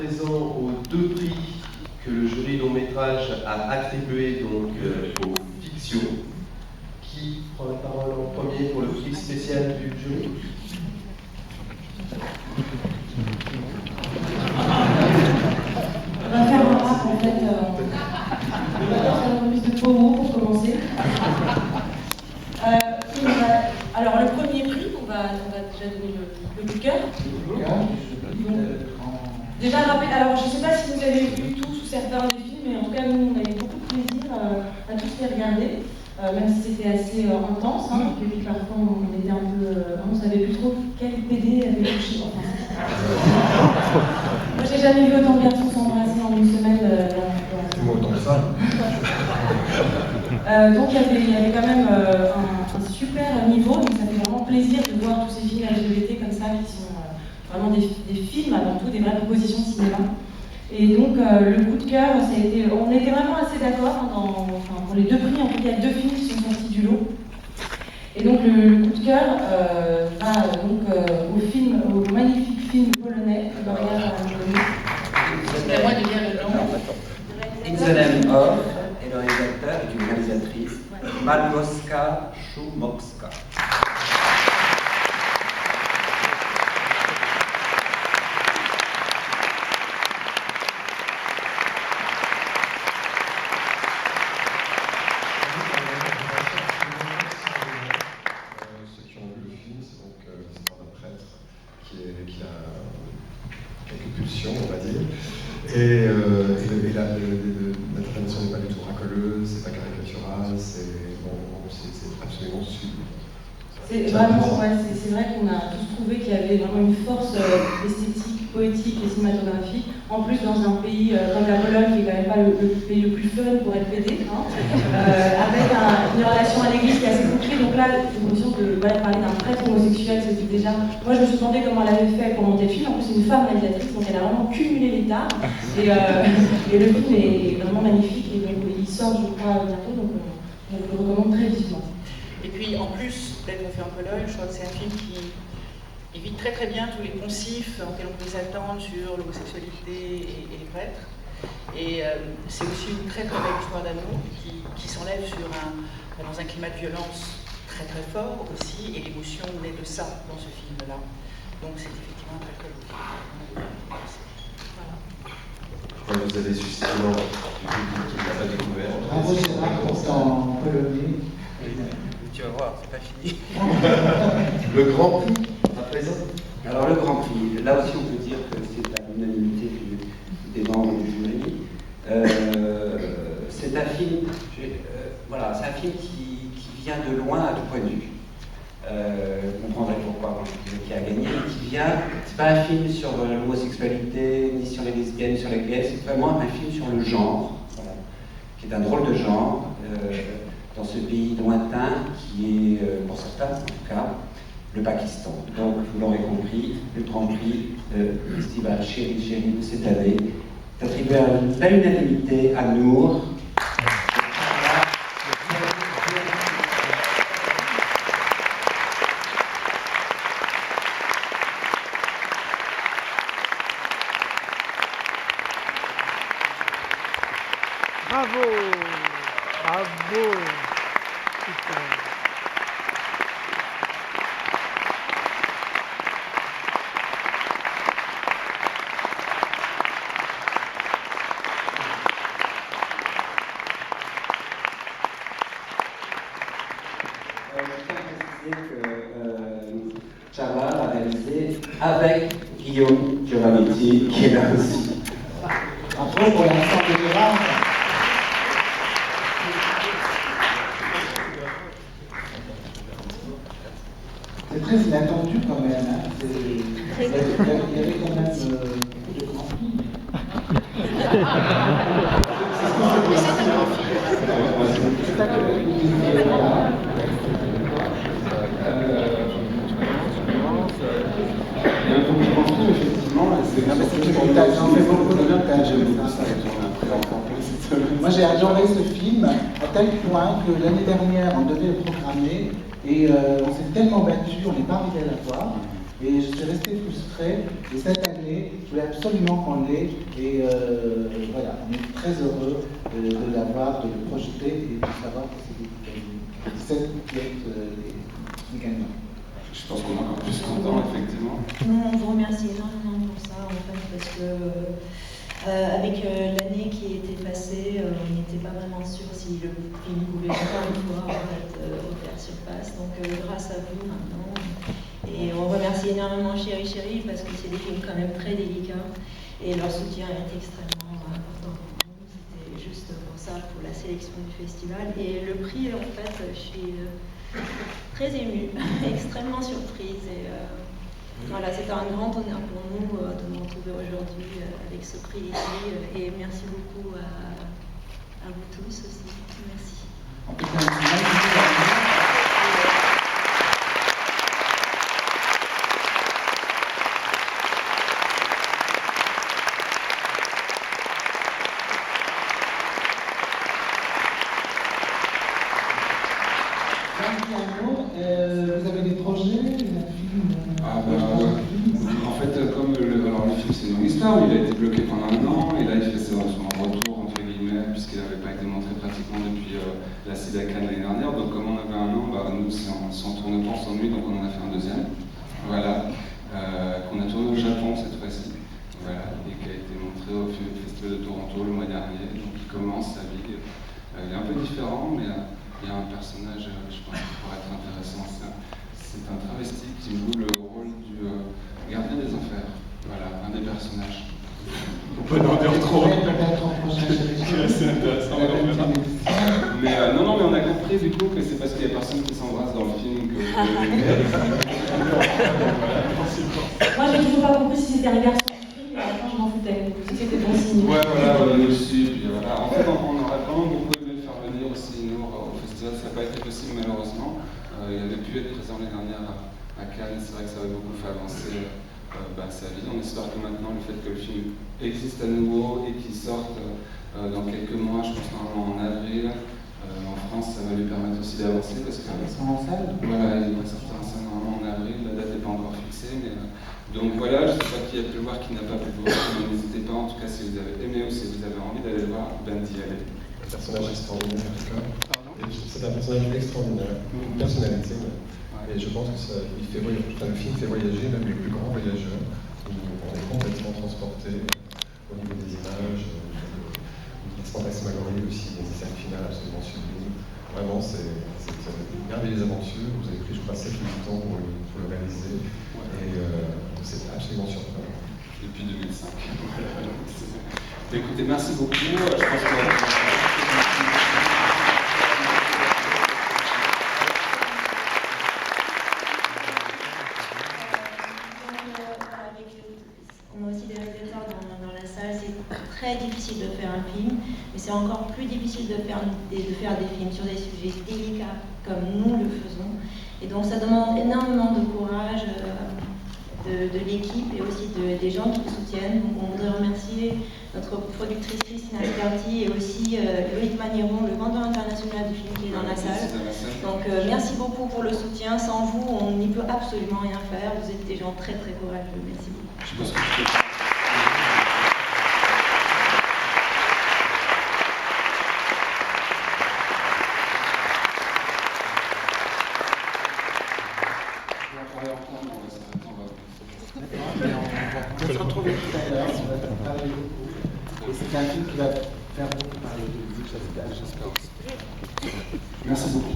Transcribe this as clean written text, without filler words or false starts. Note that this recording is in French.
présent aux 2 prix que le jury long métrage a attribué donc aux fictions. Qui prend la parole en premier pour le prix spécial du jury? On va faire un rap en fait. On va faire une remise de promo pour commencer. Alors le premier prix, on va déjà donner le coup de cœur. Déjà rappeler, alors je ne sais pas si vous avez vu tous ou certains des films, mais en tout cas nous on a eu beaucoup de plaisir à tous les regarder, même si c'était assez intense, et puis parfois on était un peu, on ne savait plus trop quel PD avait touché. Enfin, moi j'ai jamais vu autant de garçons s'embrasser en une semaine. Autant que ça. Donc il y avait quand même un super niveau, donc ça fait vraiment plaisir de voir tous ces films LGBT comme ça qui sont vraiment des films avant tout, des vraies propositions de cinéma. Et donc le coup de cœur, ça a été, on était vraiment assez d'accord pour les 2 prix, en fait il y a 2 films qui sont sortis du lot. Et donc le coup de cœur va donc au magnifique film polonais, Mariage à l'inconnu. C'est à moi de dire le nom. In the Name of, et le réalisateur est une réalisatrice, Malgorzata Szumowska. Ceux qui ont vu le film, c'est donc l'histoire d'un prêtre qui a quelques pulsions, on va dire. Et l'intervention n'est pas du tout racoleuse, c'est pas caricatural, c'est absolument sublime. C'est vraiment, ouais, c'est vrai qu'on a tous trouvé qu'il y avait vraiment une force esthétique, poétique et cinématographique. En plus, dans un pays comme la Pologne, qui est quand même pas le pays le plus fun pour être pédé, avec une relation à l'église qui est assez compliquée. Donc là, l'émotion de parler d'un prêtre homosexuel, c'était déjà. Moi, je me suis demandé comment elle avait fait pour monter le film. En plus, c'est une femme réalisatrice, donc elle a vraiment cumulé les tares. Et le film est vraiment magnifique. Et donc, il sort, je crois, bientôt. Donc, je le recommande très vivement. Et puis en plus d'être fait en Pologne, je crois que c'est un film qui évite très très bien tous les poncifs auxquels on peut s'attendre sur l'homosexualité et les prêtres. Et c'est aussi une très très belle histoire d'amour qui s'enlève dans un climat de violence très très fort aussi, et l'émotion naît de ça dans ce film-là. Donc c'est effectivement un très très beau film. Voilà. Vous avez suffisamment du public qui ne l'a pas découvert. Bravo Gérard, en polonais. Tu vas voir, c'est pas fini. Le Grand Prix, à présent. Alors le Grand Prix, là aussi on peut dire que c'est à l'unanimité des membres du jury. C'est un film, c'est un film qui vient de loin à tout point de vue. Vous comprendrez pourquoi qui a gagné, qui vient, c'est pas un film sur l'homosexualité, ni sur les lesbiennes, ni sur les gays, c'est vraiment un film sur le genre, qui est un drôle de genre, dans ce pays lointain qui est, pour certains en tout cas, le Pakistan. Donc, vous l'aurez compris, le Grand Prix Festival Chéri Chéri de cette année est attribué à l'unanimité à Nour. Bravo! Bravo! Super! Je tiens à préciser que Charles a réalisé avec Guillaume Giovannitti, qui est là aussi. Après, pour l'instant de Gérard. C'est très inattendu quand même. Hein. Il y avait quand même beaucoup de grands films. C'est pas que Moi j'ai adoré ce film à tel point que l'année dernière on devait le programmer et on s'est tellement battu, on n'est pas arrivé à la voir. Et je suis resté frustré. Et cette année, je voulais absolument qu'on l'ait. Et voilà, on est très heureux de l'avoir, de le projeter et de savoir que c'est 17 qui est les gagnants. Je pense qu'on est encore plus content, effectivement. On vous remercie énormément pour ça, en fait, parce que avec l'année qui était passée, on n'était pas vraiment sûr si le film pouvait encore une fois en fait, refaire surface. Donc grâce à vous maintenant. Et on remercie énormément Chéri Chéri parce que c'est des films quand même très délicats et leur soutien est extrêmement important pour nous. C'était juste pour ça, pour la sélection du festival. Et le prix, en fait, je suis très émue, extrêmement surprise. Et voilà, c'était un grand honneur pour nous de nous retrouver aujourd'hui avec ce prix ici. Et merci beaucoup à vous tous aussi. Merci. Vous avez des projets, des films? En fait, comme le film c'est une longue histoire, il a été bloqué pendant un an et là il fait son retour entre guillemets puisqu'il n'avait pas été montré pratiquement depuis la CIDA Cannes l'année dernière. Donc comme on avait un an, nous si on tourne pas, on s'ennuie, donc on en a fait un deuxième. Voilà, qu'on a tourné au Japon cette fois-ci. Voilà, et qui a été montré au Festival de Toronto le mois dernier. Donc il commence sa vie. Il est un peu différent, mais il y a un personnage, je pense, qui pourrait être intéressant. C'est un travesti qui joue le rôle du gardien des enfers. Voilà, un des personnages. On peut en dire trop. C'est assez intéressant. Mais non, mais on a compris du coup que c'est parce qu'il n'y a personne qui s'embrasse dans le film que. Moi, j'ai toujours pas compris si c'était un garçon ou une fille, mais maintenant je m'en foutais. Si c'était bon signe. Ouais, voilà, nous aussi. Puis voilà. En fait, on aurait vraiment beaucoup aimé le faire venir aussi, nous, au festival. Ça n'a pas été possible, malheureusement. Il avait pu être présent l'année dernière à Cannes. C'est vrai que ça avait beaucoup fait avancer sa vie. On espère que maintenant, le fait que le film existe à nouveau et qu'il sorte dans quelques mois, je pense normalement en avril, en France, ça va lui permettre aussi d'avancer parce que. En salle? Voilà, il va sortir en salle normalement en avril. La date n'est pas encore fixée, mais donc voilà. Je ne sais pas qui a pu le voir, qui n'a pas pu le voir. Mais n'hésitez pas, en tout cas, si vous avez aimé ou si vous avez envie d'aller le voir, d'y aller. Un personnage extraordinaire en tout cas. C'est un personnage extraordinaire, une personnalité. Et je pense que le film fait voyager même les plus grands voyageurs. On est complètement transporté au niveau des images. Max Magori aussi, il y a une scène finale absolument sublime. Vraiment, c'est une merveilleuse aventure. Vous avez pris, je crois, 7 ou 8 ans pour le réaliser. Et c'est absolument surprenant. Depuis 2005. Écoutez, merci beaucoup. Je pense que... On a aussi des réalisateurs dans la salle, c'est très difficile de faire un film, mais c'est encore plus difficile de faire des films sur des sujets délicats comme nous le faisons. Et donc ça demande énormément de courage de l'équipe et aussi des gens qui nous soutiennent. Donc on voudrait remercier notre productrice Christine Ascardi et aussi Loïc Magnéron, le vendeur international du film qui est dans la salle. Donc merci beaucoup pour le soutien. Sans vous, on n'y peut absolument rien faire. Vous êtes des gens très très courageux. Merci beaucoup. Je pense que On va se retrouver tout à l'heure, on va parler beaucoup. Et c'est un film qui va faire beaucoup parler de vous, j'espère. Merci beaucoup.